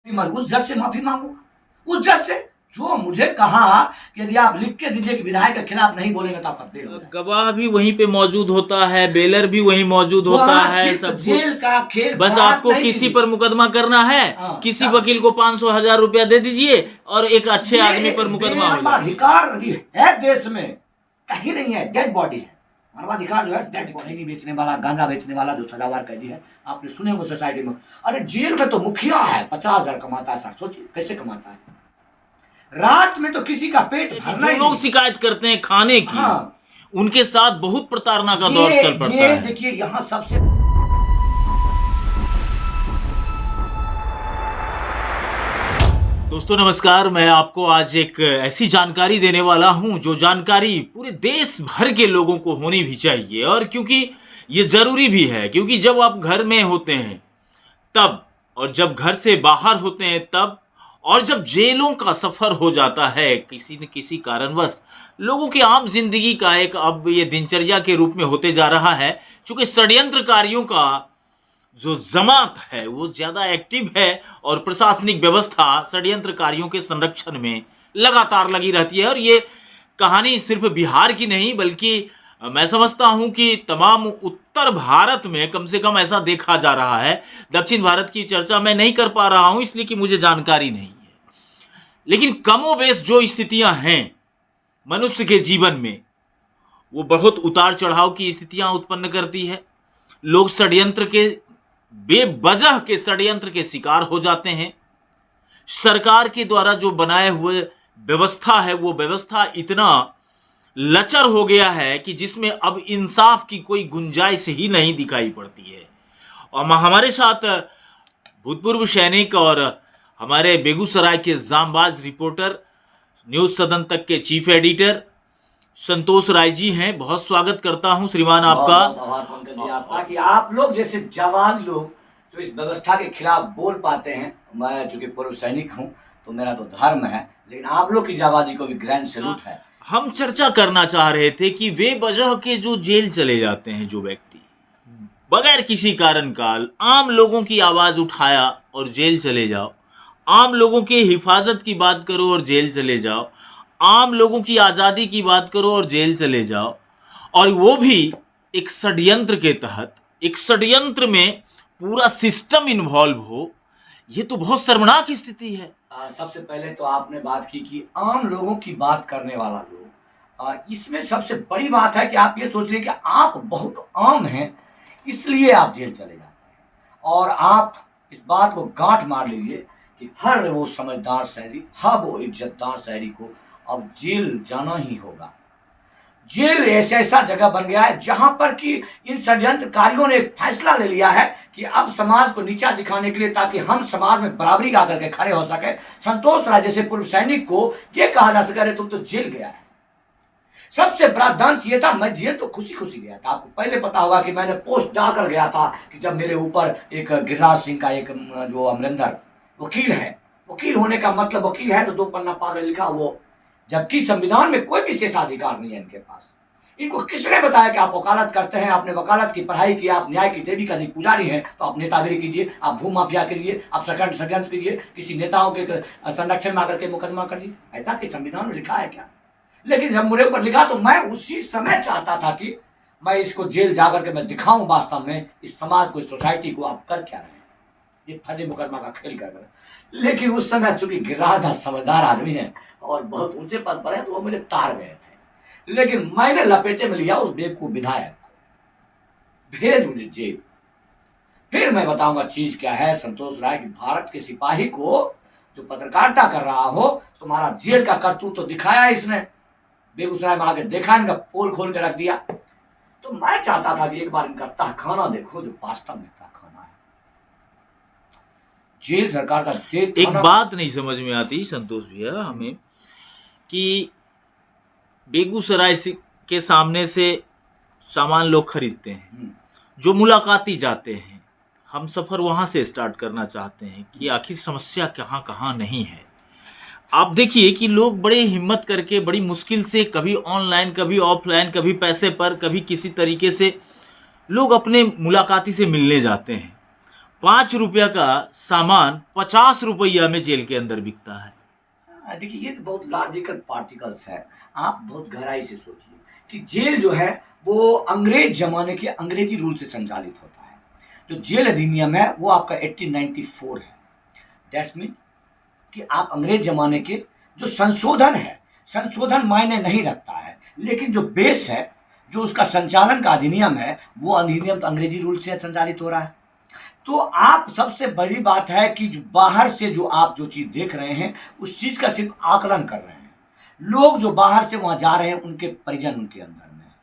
मैं उस जज से माफी मांगूंगा, उस जज से जो मुझे कहा कि यदि आप लिख के दीजिए कि विधायक के खिलाफ नहीं बोलेंगे तो आपका बेल हो जाएगा। गवाह भी वहीं पे मौजूद होता है, बेलर भी वहीं मौजूद होता है, सब जेल का खेल। बस आपको किसी पर मुकदमा करना है, किसी वकील को 500,000 रुपया दे दीजिए और एक अच्छे आदमी पर मुकदमा हो जाए। अधिकार है देश में, कहीं नहीं है, डेड बॉडी है। मानवाधिकार जो है डेड बॉडी। नहीं बेचने वाला, गांजा बेचने वाला जो सजावार कैदी है, आपने सुने होंगे सोसाइटी में, अरे जेल में तो मुखिया है, 50,000 कमाता है। सर सोचिए कैसे कमाता है। रात में तो किसी का पेट भरना। जो लोग शिकायत करते हैं खाने की, उनके साथ बहुत प्रताड़ना का दौर चल पड़ता है। देखिए यहाँ सबसे दोस्तों नमस्कार, मैं आपको आज एक ऐसी जानकारी देने वाला हूं जो जानकारी पूरे देश भर के लोगों को होनी भी चाहिए, और क्योंकि ये जरूरी भी है, क्योंकि जब आप घर में होते हैं तब, और जब घर से बाहर होते हैं तब, और जब जेलों का सफर हो जाता है किसी न किसी कारणवश, लोगों की आम जिंदगी का एक अब ये दिनचर्या के रूप में होते जा रहा है। चूंकि षड्यंत्रकारियों का जो जमात है वो ज्यादा एक्टिव है और प्रशासनिक व्यवस्था षड्यंत्रकारियों के संरक्षण में लगातार लगी रहती है। और ये कहानी सिर्फ बिहार की नहीं, बल्कि मैं समझता हूं कि तमाम उत्तर भारत में कम से कम ऐसा देखा जा रहा है। दक्षिण भारत की चर्चा मैं नहीं कर पा रहा हूं इसलिए कि मुझे जानकारी नहीं है, लेकिन कमोबेश जो स्थितियां हैं मनुष्य के जीवन में, वो बहुत उतार चढ़ाव की स्थितियां उत्पन्न करती है। लोग षड्यंत्र के, बेवजह के षड्यंत्र के शिकार हो जाते हैं। सरकार के द्वारा जो बनाए हुए व्यवस्था है, वो व्यवस्था इतना लचर हो गया है कि जिसमें अब इंसाफ की कोई गुंजाइश ही नहीं दिखाई पड़ती है। और हमारे साथ भूतपूर्व सैनिक और हमारे बेगूसराय के जांबाज रिपोर्टर, न्यूज सदन तक के चीफ एडिटर संतोष राय जी हैं। बहुत स्वागत करता हूं श्रीमान आपका। आपका कि आप लोग जैसे जाबाज लोग जो इस व्यवस्था के खिलाफ बोल पाते हैं। मैं चूंकि पूर्व सैनिक हूं तो मेरा तो धर्म है, लेकिन आप लोग की जाबाजी को भी ग्रैंड सैल्यूट है। हम चर्चा करना चाह रहे थे कि बेवजह के जो जेल चले जाते हैं जो व्यक्ति, बगैर किसी कारण काल आम लोगों की आवाज उठाया और जेल चले जाओ, आम लोगों के हिफाजत की बात करो और जेल चले जाओ, आम लोगों की आज़ादी की बात करो और जेल चले जाओ, और वो भी एक षड्यंत्र के तहत, एक षड्यंत्र में पूरा सिस्टम इन्वॉल्व हो, ये तो बहुत शर्मनाक स्थिति है। सबसे पहले तो आपने बात की कि आम लोगों की बात करने वाला लोग, इसमें सबसे बड़ी बात है कि आप ये सोच लीजिए कि आप बहुत आम हैं इसलिए आप जेल चले जाते हैं। और आप इस बात को गांठ मार लीजिए कि हर वो समझदार शहरी, हर वो इज्जतदार शहरी को अब जेल जाना ही होगा। जेल ऐसा जगह बन गया है जहां पर कि इन षड्यंत्रकारियों ने एक फैसला ले लिया है कि अब समाज को नीचा दिखाने के लिए, ताकि हम समाज में बराबरी का करके खड़े हो सके, संतोष राय जैसे पूर्व सैनिक को यह कहा जा सके अरे तुम तो जेल गया है। सबसे बड़ा दंश ये था, मैं जेल तो खुशी खुशी गया था। आपको पहले पता होगा कि मैंने पोस्ट डालकर गया था कि जब मेरे ऊपर एक गिरिराज सिंह का एक जो अमरिंदर वकील है, वकील होने का मतलब वकील है तो 2 पन्ना पागल लिखा वो, जबकि संविधान में कोई विशेषाधिकार नहीं है इनके पास। इनको किसने बताया कि आप वकालत करते हैं, आपने वकालत की पढ़ाई की, आप न्याय की देवी का पुजारी हैं, तो आप नेतागिरी कीजिए, आप भू माफिया कीजिए, आप षड्यंत्र कीजिए, किसी नेताओं के संरक्षण में आकर के मुकदमा करिए। ऐसा कि संविधान में लिखा है क्या? लेकिन जब मेरे ऊपर लिखा तो मैं उसी समय चाहता था कि मैं इसको जेल जाकर के मैं दिखाऊं वास्तव में इस समाज को, इस सोसाइटी को आप कर क्या रहे हैं, ये फर्जी मुकदमा का खेल कर रहे हैं। लेकिन उस समय चूंकि गिरिराज समझदार आदमी है और बहुत ऊंचे पद पर है तो वो मुझे तार गए थे, लेकिन मैंने लपेटे में लिया उस बेवकूफ विधायक को, भेज मुझे जेल। फिर मैं बताऊंगा चीज क्या है संतोष राय की, भारत के सिपाही को जो पत्रकारिता कर रहा हो, तुम्हारा जेल का करतूत तो दिखाया इसने, बेगूसराय में आके देखा, इनका पोल खोल के रख दिया। तो मैं चाहता था कि एक बार इनका तहखाना देखो जो वास्तव में तहखाना है। जेल सरकार का जेल। एक बात नहीं समझ में आती संतोष भैया हमें कि बेगूसराय के सामने से सामान लोग खरीदते हैं, जो मुलाकाती जाते हैं, हम सफर वहां से स्टार्ट करना चाहते हैं कि आखिर समस्या कहाँ कहाँ नहीं है। आप देखिए कि लोग बड़े हिम्मत करके, बड़ी मुश्किल से, कभी ऑनलाइन कभी ऑफलाइन, कभी पैसे पर, कभी किसी तरीके से लोग अपने मुलाकाती से मिलने जाते हैं। 5 रुपया का सामान 50 रुपया में जेल के अंदर बिकता है। देखिए ये तो बहुत लॉजिकल पार्टिकल्स है। आप बहुत गहराई से सोचिए कि जेल जो है वो अंग्रेज जमाने के अंग्रेजी रूल से संचालित होता है। जो जेल अधिनियम है वो आपका 1894 है। दैट्स मीन कि आप अंग्रेज जमाने के जो संशोधन है, संशोधन मायने नहीं रखता है, लेकिन जो बेस है, जो उसका संचालन का अधिनियम है, वो अधिनियम तो अंग्रेजी रूल से संचालित हो रहा है। तो आप सबसे बड़ी बात है कि जो बाहर से जो आप जो चीज देख रहे हैं उस चीज का सिर्फ आकलन कर रहे हैं। लोग जो बाहर से वहां जा रहे हैं उनके परिजन उनके अंदर में हैं।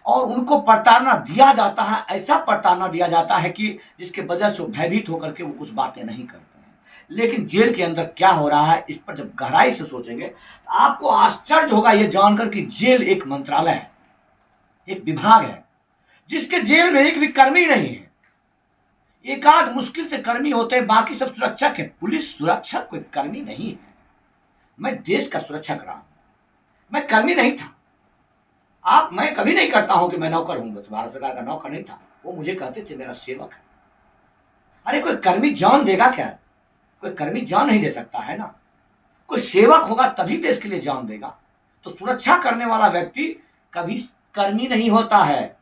और उनको प्रताड़ना दिया जाता है, ऐसा प्रताड़ना दिया जाता है कि जिसके वजह से वो भयभीत होकर के वो कुछ बातें नहीं करते हैं। लेकिन जेल के अंदर क्या हो रहा है इस पर जब गहराई से सोचेंगे तो आपको आश्चर्य होगा ये जानकर कि जेल एक मंत्रालय है, एक विभाग है, जिसके जेल में एक भी कर्मी नहीं है। एक आध मुश्किल से कर्मी होते हैं, बाकी सब सुरक्षक है। पुलिस सुरक्षक कोई कर्मी नहीं है। मैं देश का सुरक्षक रहा हूं, मैं कर्मी नहीं था। मैं कभी नहीं करता हूं कि मैं नौकर हूं, भारत सरकार का नौकर नहीं था। वो मुझे कहते थे मेरा सेवक है। अरे कोई कर्मी जान देगा क्या? कोई कर्मी जान नहीं दे सकता है ना। कोई सेवक होगा तभी देश के लिए जान देगा। तो सुरक्षा करने वाला व्यक्ति कभी कर्मी नहीं होता है।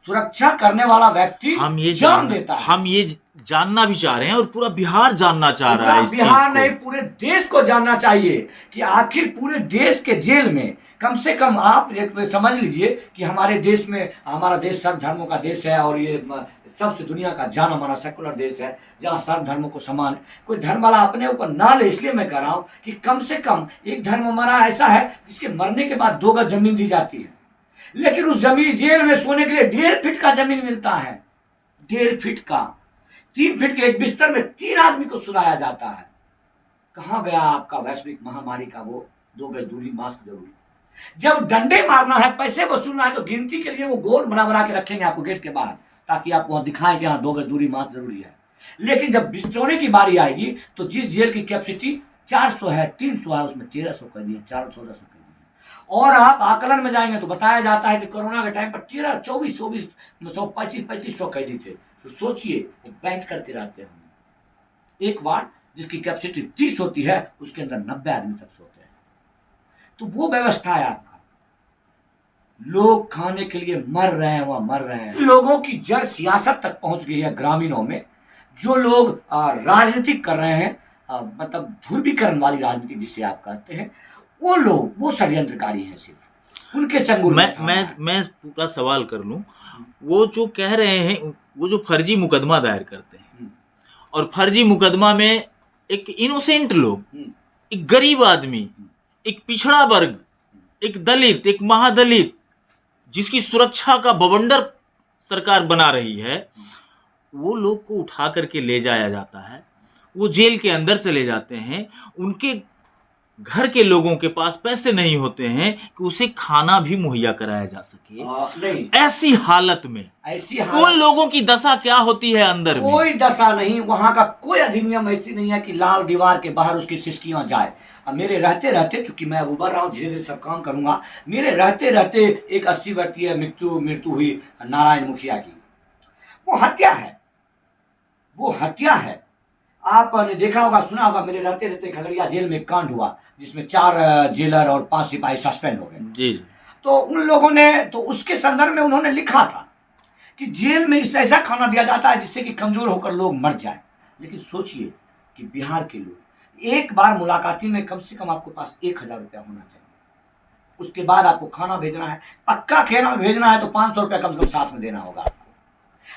सुरक्षा करने वाला व्यक्ति जान देता है। हम ये जानना भी चाह रहे हैं और पूरा बिहार जानना चाह रहा है इस चीज बिहार को। नहीं, पूरे देश को जानना चाहिए कि आखिर पूरे देश के जेल में कम से कम आप समझ लीजिए कि हमारे देश में, हमारा देश सर्व धर्मों का देश है और ये सबसे दुनिया का जाना माना सेकुलर देश है जहाँ सर्व धर्मों को समान है। कोई धर्म वाला अपने ऊपर ना ले, इसलिए मैं कह रहा हूँ कि कम से कम एक धर्म हमारा ऐसा है जिसके मरने के बाद 2 गज जमीन दी जाती है, लेकिन उस जमीन जेल में सोने के लिए 1.5 फीट का जमीन मिलता है। 1.5 फीट का, 3 फीट के एक बिस्तर में 3 आदमी को सुलाया जाता है। कहां गया आपका वैश्विक महामारी का वो 2 गज दूरी, मास्क जरूरी? जब डंडे मारना है, पैसे वसूलना है, तो गिनती के लिए वो गोल बना के रखेंगे आपको गेट के बाहर, ताकि आप वहां दिखाएं कि हाँ 2 गज दूरी, मास्क जरूरी है। लेकिन जब बिस्तरोने की बारी आएगी तो जिस जेल की कैपेसिटी 400 है, 300 है, उसमें 1300 कर दिए, 1400 कर दिए। और आप आकलन में जाएंगे तो बताया जाता है कि कोरोना के टाइम पर 13, 24, 3500 कैदी थे। तो सोचिए वो बैठ करके रहते हैं। एक वार्ड जिसकी कैपेसिटी 30 होती है उसके अंदर 90 आदमी तक सोते हैं। तो वो व्यवस्था है आपका। लोग खाने के लिए मर रहे हैं, वहां मर रहे हैं। लोगों की जड़ सियासत तक पहुंच गई है। ग्रामीणों में जो लोग राजनीतिक कर रहे हैं, मतलब ध्रुवीकरण वाली राजनीति जिसे आप कहते हैं, वो लोग वो षड्यंत्रकारी हैं। सिर्फ उनके चंगुल मैं पूरा सवाल कर लूं। वो जो कह रहे हैं, वो जो फर्जी मुकदमा दायर करते हैं और फर्जी मुकदमा में एक इनोसेंट लोग, एक गरीब आदमी, एक पिछड़ा वर्ग, एक दलित, एक महादलित, जिसकी सुरक्षा का बवंडर सरकार बना रही है, वो लोग को उठा करके ले जाया जाता है। वो जेल के अंदर चले जाते हैं। उनके घर के लोगों के पास पैसे नहीं होते हैं कि उसे खाना भी मुहैया कराया जा सके। नहीं, ऐसी हालत में उन लोगों की दशा क्या होती है अंदर में? कोई दशा नहीं। वहां का कोई अधिनियम ऐसी नहीं है कि लाल दीवार के बाहर उसकी सिसकियां जाए। अब मेरे रहते रहते, चूंकि मैं उबर रहा हूँ, धीरे धीरे सब काम करूंगा, मेरे रहते रहते एक 80 वर्षीय मृत्यु हुई नारायण मुखिया की। वो हत्या है, वो हत्या है। आपने देखा होगा, सुना होगा, मेरे रहते रहते खगड़िया जेल में कांड हुआ जिसमें 4 जेलर और 5 सिपाही सस्पेंड हो गए। जी। तो उन लोगों ने, तो उसके संदर्भ में उन्होंने लिखा था कि जेल में ऐसा खाना दिया जाता है जिससे कि कमजोर होकर लोग मर जाएं। लेकिन सोचिए कि बिहार के लोग एक बार मुलाकाती में कम से कम आपके पास 1000 रुपया होना चाहिए। उसके बाद आपको खाना भेजना है, पक्का खाना भेजना है तो 500 रुपया कम से कम साथ में देना होगा आपको।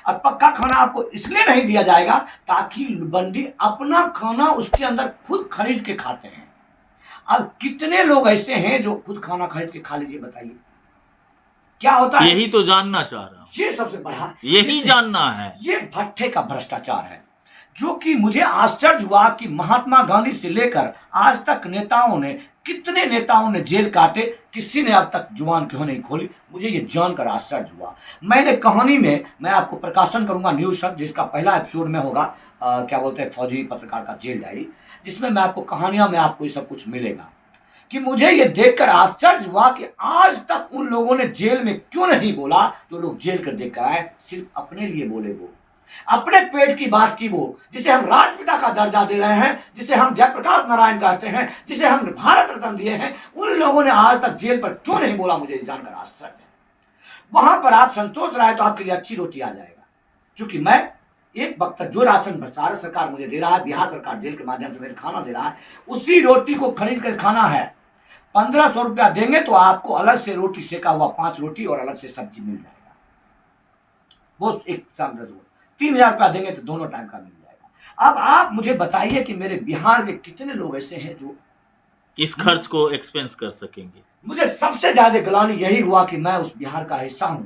अब पक्का खाना आपको इसलिए नहीं दिया जाएगा ताकि बंदी अपना खाना उसके अंदर खुद खरीद के खाते हैं। अब कितने लोग ऐसे हैं जो खुद खाना खरीद के खा लीजिए, बताइए क्या होता है? यही तो जानना चाह रहा हूं। ये सबसे बड़ा, यही जानना है। ये भट्ठे का भ्रष्टाचार है, जो कि मुझे आश्चर्य हुआ कि महात्मा गांधी से लेकर आज तक नेताओं ने, कितने नेताओं ने जेल काटे, किसी ने अब तक जुबान क्यों नहीं खोली। मुझे ये जानकर आश्चर्य हुआ। मैंने कहानी में, मैं आपको प्रकाशन करूंगा न्यूज शब्द, जिसका पहला एपिसोड में होगा, क्या बोलते हैं, फौजी पत्रकार का जेल डायरी, जिसमें मैं आपको कहानियां में आपको ये सब कुछ मिलेगा। कि मुझे ये देखकर आश्चर्य हुआ कि आज तक उन लोगों ने जेल में क्यों नहीं बोला जो लोग जेल कर देख कर आए। सिर्फ अपने लिए बोले वो, अपने पेट की बात की वो, जिसे हम राष्ट्रपिता का दर्जा दे रहे हैं, जिसे हम जयप्रकाश नारायण कहते हैं, जिसे हम भारत रत्न दिए हैं, उन लोगों ने आज तक जेल पर क्यों नहीं बोला, मुझे जानकर आश्चर्य है। वहां पर आप संतोष रहे तो आपके लिए अच्छी रोटी आ जाएगा, क्योंकि मैं एक वक्त जो राशन भारत सरकार मुझे दे रहा है, बिहार सरकार जेल के माध्यम से मेरे खाना दे रहा है, उसी रोटी को खरीद कर खाना है। 1500 रुपया देंगे तो आपको अलग से रोटी सेका हुआ 5 रोटी और अलग से सब्जी मिल जाएगा। वो एक 3000 रुपया देंगे तो दोनों टाइम का मिल जाएगा। अब आप मुझे बताइए कि मेरे बिहार के कितने लोग ऐसे हैं जो इस खर्च को एक्सपेंस कर सकेंगे। मुझे सबसे ज्यादा ग्लानि यही हुआ कि मैं उस बिहार का हिस्सा हूं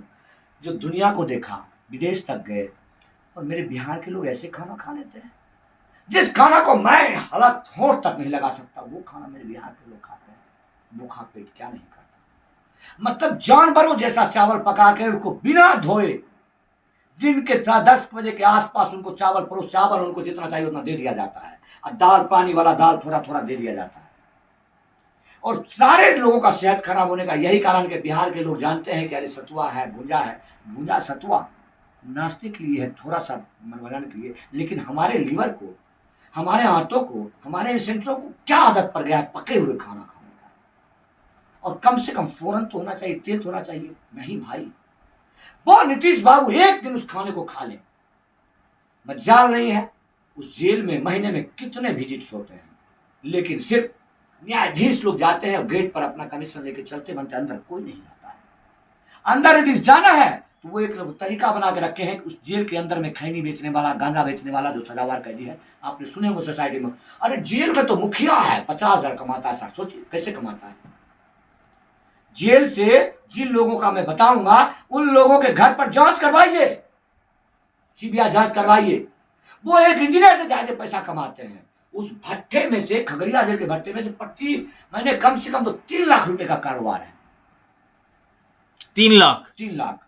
जो दुनिया को देखा, विदेश तक गए, और मेरे बिहार के लोग ऐसे खाना खा लेते हैं जिस खाना को मैं हालत होंठ तक नहीं लगा सकता, वो खाना मेरे बिहार के लोग खाते हैं। भूखा पेट क्या नहीं करता। मतलब जानवरों जैसा चावल पका के उनको बिना धोए दिन के 10 बजे के आसपास उनको चावल उनको जितना चाहिए उतना दे दिया जाता है, और दाल पानी वाला दाल थोड़ा थोड़ा दे दिया जाता है। और सारे लोगों का सेहत खराब होने का यही कारण कि बिहार के लोग जानते हैं कि अरे सतुआ है, भुंजा सतुआ नाश्ते के लिए है, थोड़ा सा मनोरंजन के लिए, लेकिन हमारे लीवर को, हमारे आंतों को, हमारे सेंसों को क्या आदत पड़ गया है पके हुए खाना खाने का। और कम से कम फोरन तो होना चाहिए, तेल तो होना चाहिए। नहीं भाई, वो नीतीश बाबू एक दिन उस खाने को खा ले, मजाल नहीं है। उस जेल में महीने में कितने विजिट्स होते हैं, लेकिन सिर्फ न्यायाधीश लोग जाते हैं और गेट पर अपना कमीशन लेके चलते बनते, अंदर कोई नहीं जाता है। अंदर यदि जाना है तो वो एक तरीका बना के रखे हैं कि उस जेल के अंदर में खैनी बेचने वाला, गांजा बेचने वाला जो सजावार कैदी है, आपने सुने होंगे सोसाइटी में, अरे जेल में तो मुखिया है, 50,000 कमाता है। सर सोचिए कैसे कमाता है। जेल से जिन लोगों का मैं बताऊंगा उन लोगों के घर पर जांच करवाइए, सीबीआई जांच करवाइए। वो एक इंजीनियर से ज्यादा पैसा कमाते हैं। उस भट्टे में से, खगड़िया जेल के भट्टे में से प्रति महीने कम से कम तो 3 लाख रुपए का कारोबार है। 3 लाख? 3 लाख।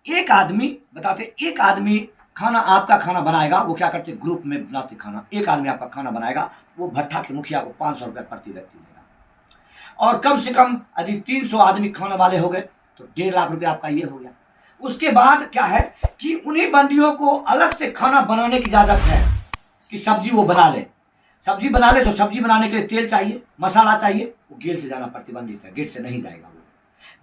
एक आदमी बताते, एक आदमी खाना, आपका खाना बनाएगा, वो क्या करते, ग्रुप में बनाते खाना, एक आदमी आपका खाना बनाएगा, वो भट्टा के मुखिया को 500 रुपए प्रति व्यक्ति देगा। और कम से कम यदि 300 आदमी खाने वाले हो गए तो 1.5 लाख रुपए आपका ये हो गया। उसके बाद क्या है कि उन्हीं बंदियों को अलग से खाना बनाने की इजाजत है कि सब्जी वो बना ले। सब्जी बना ले तो सब्जी बनाने के लिए तेल चाहिए, मसाला चाहिए, वो गेट से जाना प्रतिबंधित है, गेट से नहीं जाएगा। वो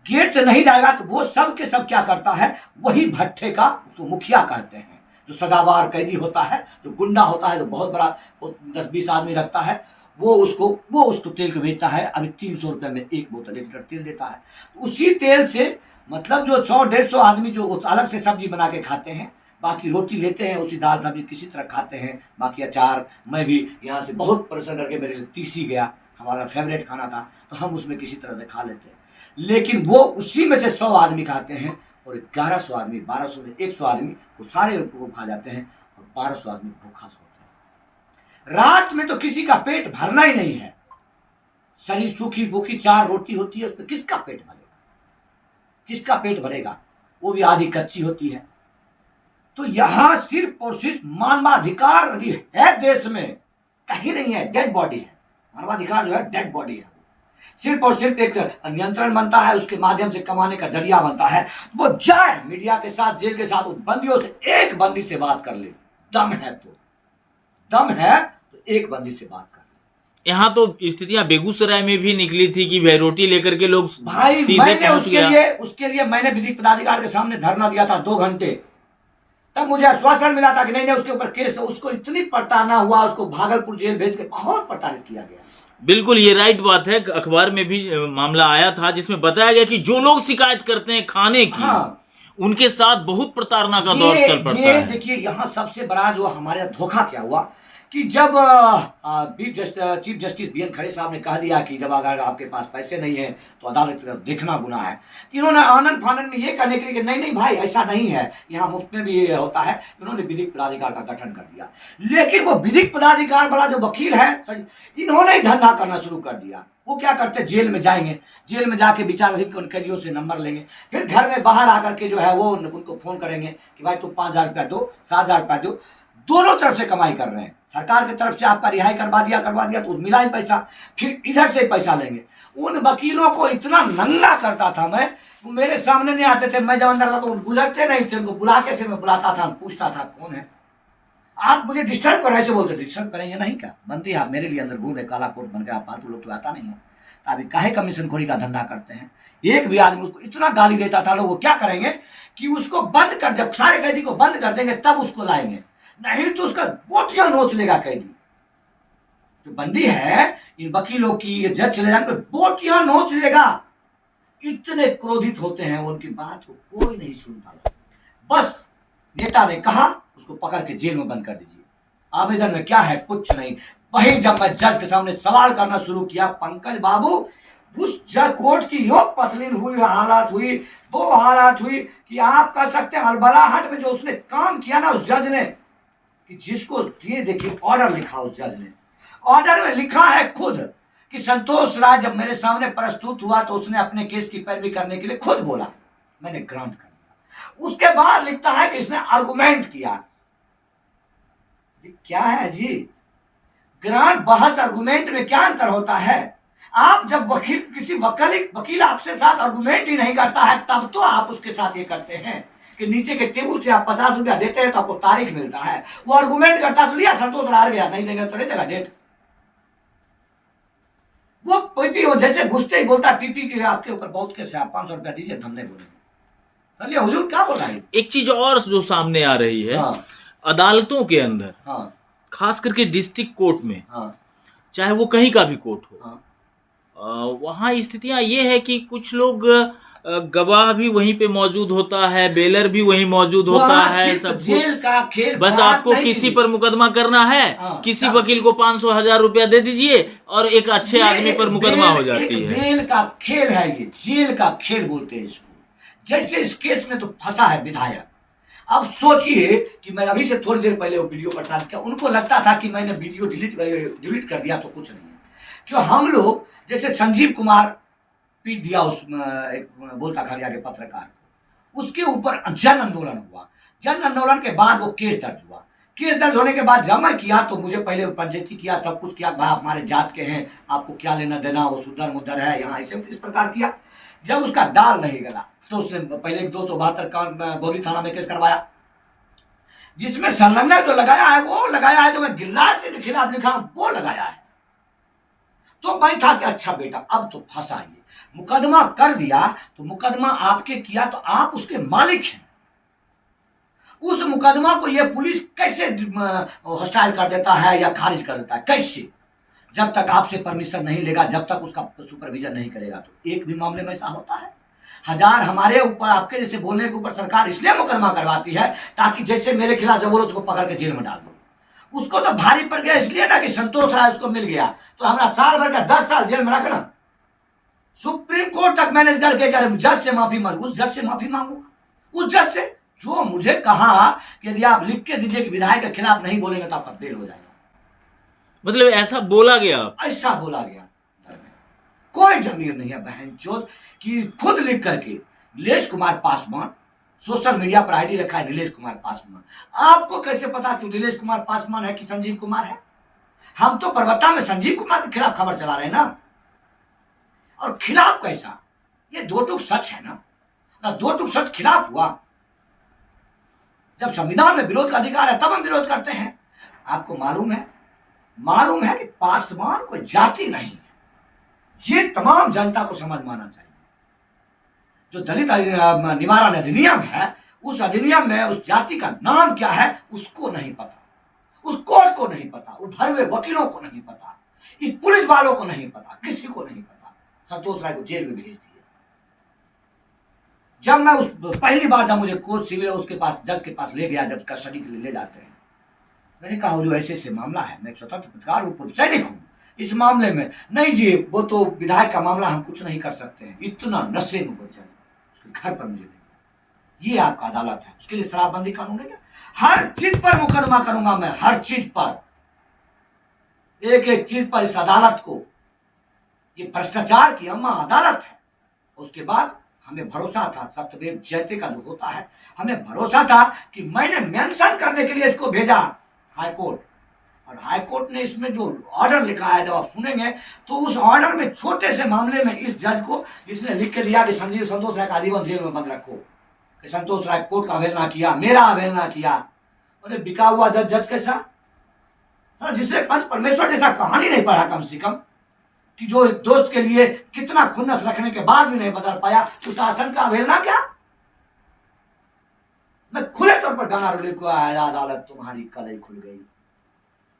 गेट से नहीं जाएगा तो वो सब के सब क्या करता है, वही भट्टे का तो मुखिया कहते हैं, जो सजावार कैदी होता है, जो गुंडा होता है, जो बहुत बड़ा 10-20 आदमी रखता है, वो उसको तेल को बेचता है। अभी 300 रुपये में 1 बोतल 1 लीटर तेल देता है। तो उसी तेल से मतलब जो 100-150 आदमी जो अलग से सब्जी बना के खाते हैं, बाकी रोटी लेते हैं, उसी दाल सब्जी किसी तरह खाते हैं, बाकी अचार। मैं भी यहाँ से बहुत परेशान करके मेरे लिए तीसी गया, हमारा फेवरेट खाना था, तो हम उसमें किसी तरह से खा लेते हैं। लेकिन वो उसी में से 100 आदमी खाते हैं, और 1100 आदमी, 1200 में 100 आदमी वो सारे को खा जाते हैं, और 1200 आदमी भूखा सोते हैं। रात में तो किसी का पेट भरना ही नहीं है। शरीर सूखी भूखी 4 रोटी होती है, उसमें किसका पेट भरेगा, किसका पेट भरेगा, वो भी आधी कच्ची होती है। तो यहां सिर्फ और सिर्फ मानवाधिकार है देश में, कहीं नहीं है, डेड बॉडी है। मानवाधिकार जो है डेड बॉडी है, सिर्फ और सिर्फ एक नियंत्रण बनता है, उसके माध्यम से कमाने का जरिया बनता है। वो जाए मीडिया के साथ, जेल के साथ, उन बंदियों से एक बंदी से बात कर ले, दम है तो एक बंदी से बात कर ले। यहाँ तो स्थितियां बेगूसराय में भी निकली थी कि भाई रोटी लेकर के लोग भाई, मैंने उसके लिए मैंने विधिक पदाधिकारी के सामने धरना दिया था 2 घंटे। तब मुझे आश्वासन मिला था कि नहीं उसके ऊपर केस, उसको इतनी प्रताड़ना हुआ, उसको भागलपुर जेल भेज के बहुत प्रताड़ित किया गया। बिल्कुल, ये राइट बात है। अखबार में भी मामला आया था जिसमें बताया गया कि जो लोग शिकायत करते हैं खाने की, हाँ, उनके साथ बहुत प्रताड़ना का दौर चल पड़ता है। देखिए यहाँ सबसे बड़ा जो हमारे धोखा क्या हुआ कि जब चीफ जस्टिस BN खरे साहब ने कह दिया कि जब अगर आपके पास पैसे नहीं है तो अदालत देखना गुनाह है, तो इन्होंने आनंद फानंद में ये कहने के लिए कि नहीं भाई ऐसा नहीं है, यहाँ मुफ्त में भी ये होता है, इन्होंने विधिक पदाधिकार का गठन कर दिया। लेकिन वो विधिक पदाधिकार वाला जो वकील है, इन्होंने ही धंधा करना शुरू कर दिया। वो क्या करते, जेल में जाएंगे, जेल में जाके विचाराधीन कैदियों से नंबर लेंगे, फिर घर में बाहर आकर के जो है वो उनको फोन करेंगे कि भाई तुम 5,000 रुपया दो, 7,000 रुपया दो। दोनों तरफ से कमाई कर रहे हैं। सरकार की तरफ से आपका रिहाई करवा दिया तो मिला ही पैसा, फिर इधर से पैसा लेंगे। उन वकीलों को इतना नंगा करता था मैं, वो मेरे सामने नहीं आते थे। मैं जब अंदर था तो गुजरते नहीं थे, उनको बुला के से मैं बुलाता था, पूछता था कौन है आप, मुझे डिस्टर्ब करो। ऐसे बोलते, डिस्टर्ब करेंगे नहीं क्या, बंदी आप मेरे लिए अंदर घूम रहे, काला कोट बन के आप फालतू लोग तो आता नहीं है। तो अभी काहे कमीशन खोरी का धंधा करते हैं। एक भी आदमी उसको इतना गाली देता था, लोग वो क्या करेंगे कि उसको बंद कर, जब सारे कैदी को बंद कर देंगे तब उसको लाएंगे, नहीं तो उसका बोटियां नोच लेगा कैदी। जो बंदी है इन वकीलों की, ये जज चले जाएंगे बोटियां नोच लेगा। इतने क्रोधित होते हैं, उनकी बात को कोई नहीं सुनता। बस नेता ने कहा उसको पकड़ के जेल में बंद कर दीजिए। आवेदन में क्या है, कुछ नहीं। वही जब मैं जज के सामने सवाल करना शुरू किया, पंकज बाबू उस जज कोर्ट की यो पतलीन हुई हालत हुई, वो हालत हुई कि आप कह सकते हैं हलबलाहट में जो उसने काम किया ना उस जज ने, कि जिसको ये देखिए ऑर्डर लिखा उस जज ने, ऑर्डर में लिखा है खुद कि संतोष राय जब मेरे सामने प्रस्तुत हुआ तो उसने अपने केस की पैरवी करने के लिए खुद बोला, मैंने ग्रांट कर दिया। उसके बाद लिखता है कि इसने आर्गुमेंट किया। ये क्या है जी, ग्रांट बहस आर्गुमेंट में क्या अंतर होता है। आप जब वकील किसी वकील आपसे साथ आर्गुमेंट ही नहीं करता है तब तो आप उसके साथ ये करते हैं कि नीचे के टेबल से आप 50 रुपया देते हैं तो आपको तारीख मिलता है। वो आर्गुमेंट करता तो लिया, संतोष हार गया, नहीं देगा तो नहीं देगा डेट। वो पीपी वो जैसे घुसते ही बोलता पीपी के आपके ऊपर बहुत केस है, आप 500 रुपया दीजिए, हम नहीं बोलेंगे। चलिए हुजूर क्या बोल रहा है। एक चीज और जो सामने आ रही है, हाँ, अदालतों के अंदर, हाँ, खास करके डिस्ट्रिक्ट कोर्ट में, हाँ, चाहे वो कहीं का भी कोर्ट हो, हाँ, वहाँ स्थितियां ये है कि कुछ लोग गवाह भी वहीं पे मौजूद होता है, बेलर भी वहीं मौजूद होता है, सब जेल का खेल। बस आपको किसी पर मुकदमा करना है, हाँ, किसी वकील को 500,000 रुपया दे दीजिए और एक अच्छे आदमी पर मुकदमा हो जाती है। जेल का खेल है ये, जेल का खेल बोलते हैं इसको। जैसे इस केस में तो फंसा है विधायक। अब सोचिए कि मैं अभी से थोड़ी देर पहले वो वीडियो प्रसारित किया, उनको लगता था कि मैंने वीडियो डिलीट कर दिया तो कुछ नहीं है। क्यों हम लोग जैसे संजीव कुमार पीट दिया उस एक बोलता खड़िया के पत्रकार को, उसके ऊपर जन आंदोलन हुआ। जन आंदोलन के बाद वो केस दर्ज हुआ। केस दर्ज होने के बाद जब मैं किया तो मुझे पहले पंचायती किया, सब कुछ किया, भाई हमारे जात के हैं, आपको क्या लेना देना, वो सुधर मुद्दर है यहाँ, ऐसे इस प्रकार किया। जब उसका दाल नहीं गला तो उसने पहले 272 का गौरी थाना में केस करवाया, जिसमें संलग्न जो लगाया है वो लगाया है, जो मैं गिरिराज सिंह के खिलाफ लिखा वो लगाया है। तो मैं था कि अच्छा बेटा अब तो फंसा ये, मुकदमा कर दिया तो मुकदमा आपके किया तो आप उसके मालिक हैं। उस मुकदमा को ये पुलिस कैसे हॉस्टाइल कर देता है या खारिज कर देता है, कैसे? जब तक आपसे परमिशन नहीं लेगा, जब तक उसका सुपरविजन नहीं करेगा। तो एक भी मामले में ऐसा होता है। हजार हमारे ऊपर आपके जैसे बोलने के ऊपर सरकार इसलिए मुकदमा करवाती है ताकि जैसे मेरे खिलाफ जब बोलो उसको पकड़ के जेल में डाल दो। उसको तो भारी पड़ गया इसलिए ना कि संतोष राय उसको मिल गया तो हमारा साल भर का 10 साल जेल में रखना। सुप्रीम कोर्ट तक मैनेज करके जज से माफी मांगू, उस जज से माफी मांगूंगा, उस जज से जो मुझे कहा कि यदि आप लिख के दीजिए कि विधायक के खिलाफ नहीं बोलेंगे तो आपका बेल हो जाएगा। मतलब ऐसा बोला गया, ऐसा बोला गया। कोई जमीर नहीं है बहनचोद कि खुद लिख करके नीलेश कुमार पासवान, सोशल मीडिया पर आईडी रखा है नीलेश कुमार पासवान। आपको कैसे पता कि नीलेश कुमार पासवान है कि संजीव कुमार है? हम तो परबत्ता में संजीव कुमार के खिलाफ खबर चला रहे हैं ना। और खिलाफ कैसा, ये दो टूक सच है ना, दो टूक सच खिलाफ हुआ। जब संविधान में विरोध का अधिकार है तब हम विरोध करते हैं। आपको मालूम है कि पासवान कोई जाति नहीं है, ये तमाम जनता को समझ माना चाहिए। जो दलित निवारण अधिनियम है उस अधिनियम में उस जाति का नाम क्या है उसको नहीं पता, उस कोर्ट को नहीं पता, उस भरे हुए वकीलों को नहीं पता, इस पुलिस वालों को नहीं पता, किसी को नहीं पता। संतोष राय को जेल में भेज दिया। जब मैं उस पहली बार जब मुझे कोर्ट सिविल उसके पास जज के पास ले गया, जब कस्टडी के लिए ले जाते हैं, मैंने कहा जो ऐसे ऐसे मामला है, मैं एक स्वतंत्र पत्रकार हूँ, सैनिक हूँ, इस मामले में नहीं जी वो तो विधायक का मामला हम कुछ नहीं कर सकते हैं। इतना नशे में बच जाए उसके घर पर मुझे नहीं, ये आपका अदालत है, उसके लिए शराबबंदी कानून है। हर चीज पर मुकदमा करूंगा मैं, हर चीज पर, एक एक चीज पर। इस अदालत को, ये भ्रष्टाचार की अम्मा अदालत है। उसके बाद हमें भरोसा था, सत्यदेव जयते का जो होता है, हमें भरोसा था कि मैंने मेंशन करने के लिए इसको भेजा हाई कोर्ट। और हाई कोर्ट ने इसमें जो ऑर्डर लिखा है, जब आप सुनेंगे तो उस ऑर्डर में छोटे से मामले में इस जज को इसने लिख के दिया कि संतोष राय का आजीवन जेल में बंद रखो, कि संतोष राय कोर्ट का अवहेलना किया, मेरा अवहेलना किया। अरे बिका हुआ जज कैसा, जिसने पंच परमेश्वर जैसा कहानी नहीं पढ़ा कम से कम, कि जो एक दोस्त के लिए कितना खुन्नस रखने के बाद भी नहीं बदल पाया, तो शासन का अवहेलना क्या। मैं खुले तौर पर गाना रोली को आया, अदालत तुम्हारी कलई खुल गई,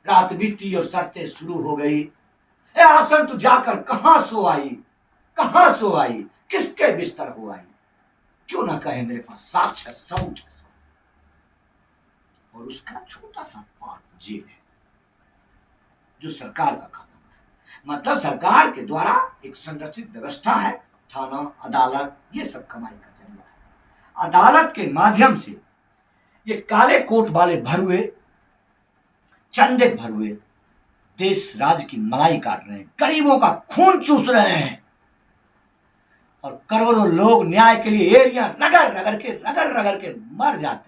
रात बीती और शर्तें शुरू हो गई, ए आसन तू जाकर कहां सो आई, कहां सो आई, किसके बिस्तर हो आई, क्यों ना कहे मेरे पास साक्ष्य सबूत है। और उसका छोटा सा पार्ट जेल है, जो सरकार का कदम है। मतलब सरकार के द्वारा एक संरचित व्यवस्था है, थाना अदालत ये सब कमाई का जरिया है। अदालत के माध्यम से ये काले कोट वाले भरुए, चंदे भरुए देश राज्य की मलाई काट रहे हैं, गरीबों का खून चूस रहे हैं, और करोड़ों लोग न्याय के लिए एरिया रगड़ रगड़ के मर जाते हैं।